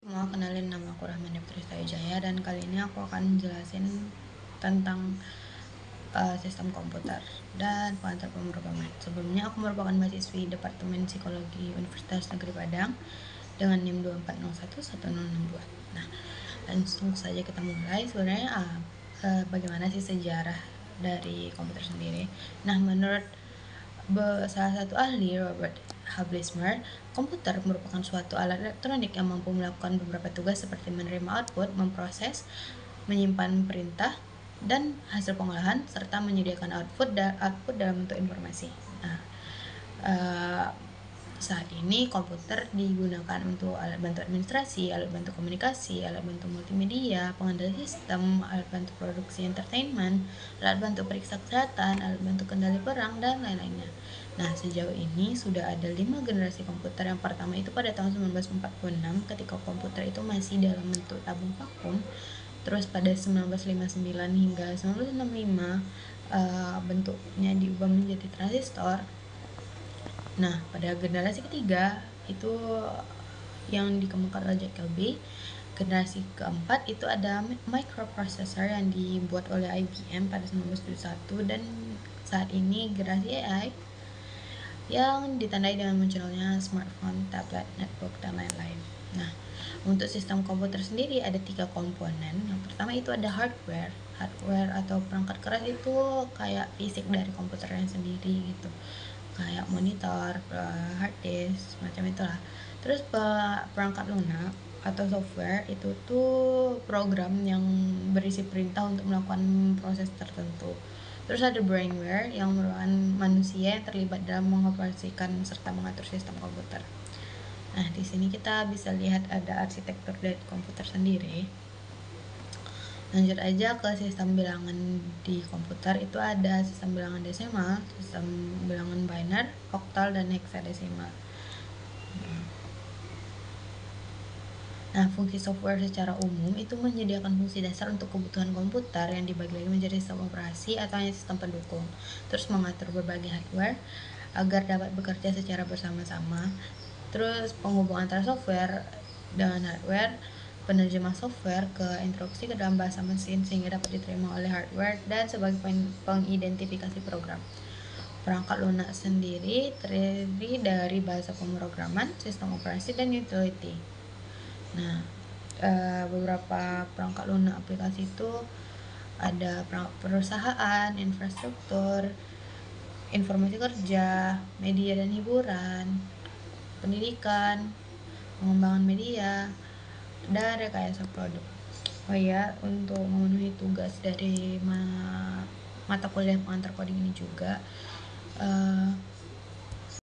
Mau kenalin, nama aku Rahman Trista Wijaya dan kali ini aku akan jelasin tentang sistem komputer dan pengantar pemrograman. Sebelumnya aku merupakan mahasiswi Departemen Psikologi Universitas Negeri Padang dengan NIM 240110062. Nah, langsung saja kita mulai. Sebenarnya bagaimana sih sejarah dari komputer sendiri? Nah, menurut salah satu ahli, Robert Hablismer, komputer merupakan suatu alat elektronik yang mampu melakukan beberapa tugas seperti menerima output, memproses, menyimpan perintah dan hasil pengolahan, serta menyediakan output dalam bentuk informasi. Nah, uh, saat ini komputer digunakan untuk alat bantu administrasi, alat bantu komunikasi, alat bantu multimedia, pengendali sistem, alat bantu produksi entertainment, alat bantu periksa kesehatan, alat bantu kendali perang, dan lain-lainnya. Nah, sejauh ini sudah ada 5 generasi komputer. Yang pertama itu pada tahun 1946 ketika komputer itu masih dalam bentuk tabung vakum. Terus pada 1959 hingga 1965 bentuknya diubah menjadi transistor. Nah, pada generasi ketiga itu yang dikembangkan oleh Jack Kilby. Generasi keempat itu ada microprocessor yang dibuat oleh IBM pada 1971, dan saat ini generasi AI yang ditandai dengan munculnya smartphone, tablet, netbook, dan lain-lain. Nah, untuk sistem komputer sendiri ada 3 komponen. Yang pertama itu ada hardware. Hardware atau perangkat keras itu kayak fisik dari komputernya sendiri gitu, kayak monitor, hard disk, macam itulah. Terus perangkat lunak atau software itu tuh program yang berisi perintah untuk melakukan proses tertentu. Terus ada brainware yang merupakan manusia yang terlibat dalam mengoperasikan serta mengatur sistem komputer. Nah, di sini kita bisa lihat ada arsitektur dari komputer sendiri. Lanjut aja ke sistem bilangan di komputer. Itu ada sistem bilangan desimal, sistem bilangan biner, oktal, dan heksadesimal. Nah, fungsi software secara umum itu menyediakan fungsi dasar untuk kebutuhan komputer yang dibagi lagi menjadi sistem operasi atau hanya sistem pendukung. Terus mengatur berbagai hardware agar dapat bekerja secara bersama-sama. Terus penghubung antara software dengan hardware, penerjemah software ke instruksi ke dalam bahasa mesin sehingga dapat diterima oleh hardware, dan sebagai pengidentifikasi program. Perangkat lunak sendiri terdiri dari bahasa pemrograman, sistem operasi, dan utility. Nah, beberapa perangkat lunak aplikasi itu ada perusahaan, infrastruktur, informasi kerja, media dan hiburan, pendidikan, pengembangan media, dan rekayasa produk. Oh ya, untuk memenuhi tugas dari mata kuliah pengantar coding ini juga,